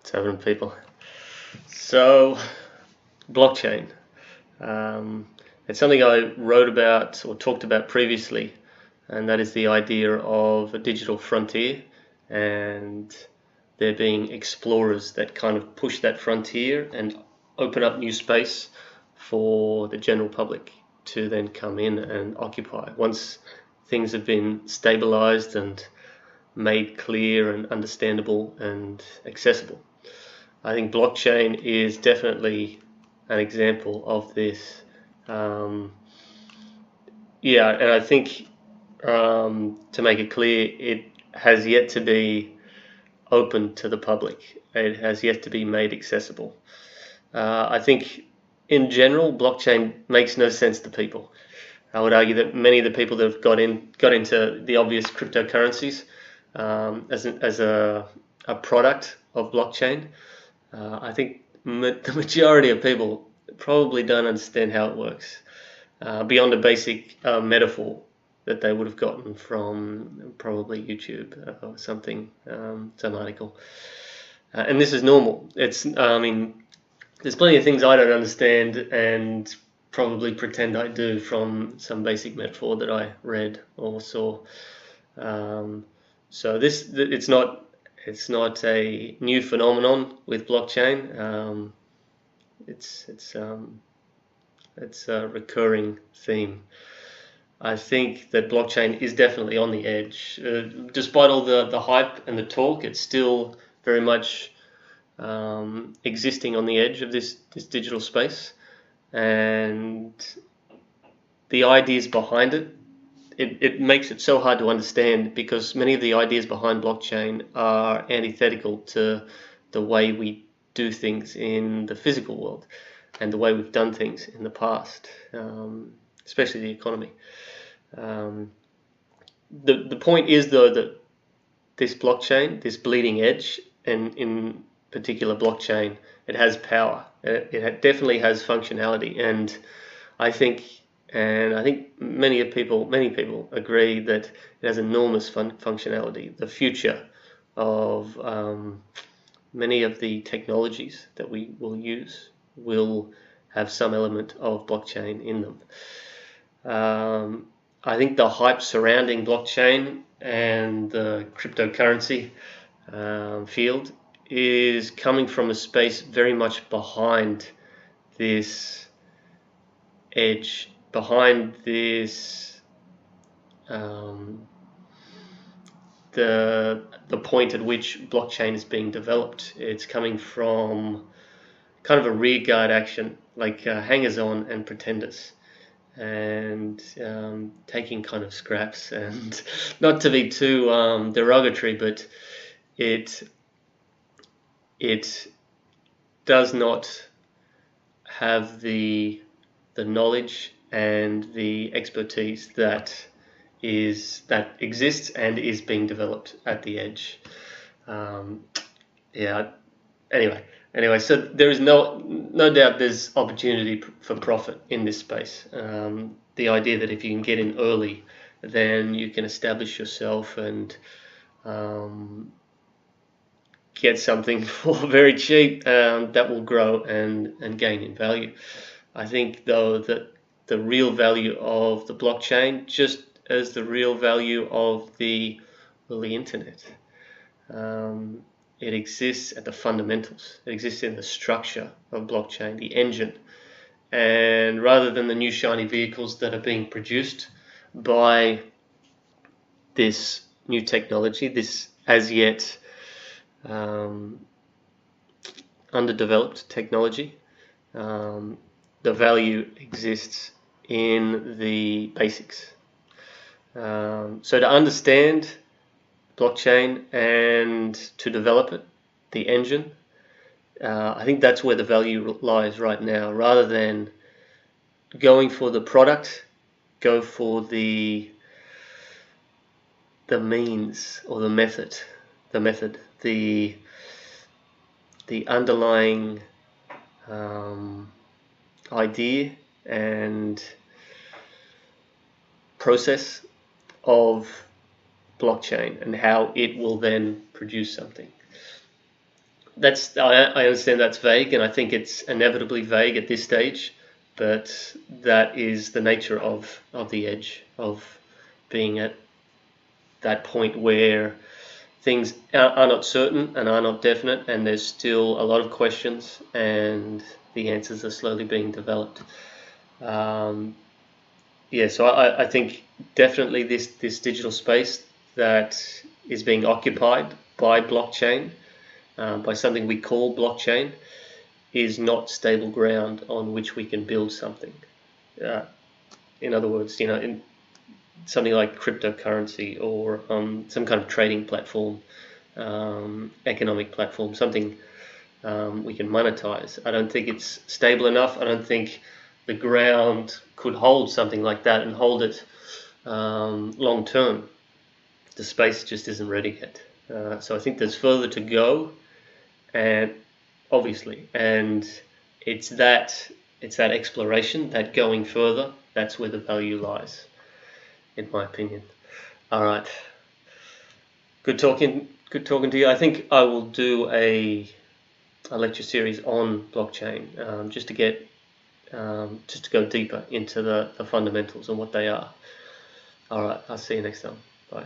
7 people. So, blockchain. It's something I wrote about or talked about previously, and that is the idea of a digital frontier and there being explorers that kind of push that frontier and open up new space for the general public to then come in and occupy once things have been stabilized and made clear and understandable and accessible. I think blockchain is definitely an example of this. And I think to make it clear, it has yet to be open to the public. It has yet to be made accessible. I think in general, blockchain makes no sense to people. I would argue that many of the people that have got into the obvious cryptocurrencies as a product of blockchain, I think the majority of people probably don't understand how it works beyond a basic metaphor that they would have gotten from probably YouTube or something, some article. And this is normal. There's plenty of things I don't understand and probably pretend I do from some basic metaphor that I read or saw. So it's not a new phenomenon with blockchain. It's a recurring theme. I think that blockchain is definitely on the edge. Despite all the hype and the talk, it's still very much existing on the edge of this digital space. And the ideas behind it makes it so hard to understand because many of the ideas behind blockchain are antithetical to the way we do things in the physical world and the way we've done things in the past, especially the economy. The point is, though, that this blockchain, this bleeding edge, and in particular blockchain, it has power. It definitely has functionality, and I think many people agree that it has enormous functionality. The future of many of the technologies that we will use will have some element of blockchain in them. I think the hype surrounding blockchain and the cryptocurrency field is coming from a space very much behind this edge, behind this the point at which blockchain is being developed. It's coming from kind of a rearguard action, like hangers-on and pretenders, and taking kind of scraps. And not to be too derogatory, but it does not have the knowledge and the expertise that exists and is being developed at the edge. Anyway, so there is no doubt there's opportunity for profit in this space. The idea that if you can get in early, then you can establish yourself and get something for very cheap that will grow and gain in value. I think, though, that the real value of the blockchain, just as the real value of the internet, it exists at the fundamentals. It exists in the structure of blockchain, the engine. And rather than the new shiny vehicles that are being produced by this new technology, this as yet underdeveloped technology, the value exists in the basics. So to understand blockchain and to develop it, the engine, I think that's where the value lies right now. Rather than going for the product, go for the means or the method, the underlying idea and process of blockchain and how it will then produce something. I understand that's vague, and I think it's inevitably vague at this stage. But that is the nature of the edge, of being at that point where things are not certain and are not definite, and there's still a lot of questions, and the answers are slowly being developed. Um, yeah, so I think definitely this digital space that is being occupied by blockchain, by something we call blockchain, is not stable ground on which we can build something. Uh, in other words, in something like cryptocurrency or some kind of trading platform, economic platform, something we can monetize. I don't think it's stable enough. I don't think the ground could hold something like that and hold it long term. The space just isn't ready yet. So I think there's further to go, and obviously, and it's that exploration, that going further. That's where the value lies, in my opinion. All right, good talking. Good talking to you. I think I will do a lecture series on blockchain, just to get just to go deeper into the fundamentals and what they are. All right, I'll see you next time. Bye.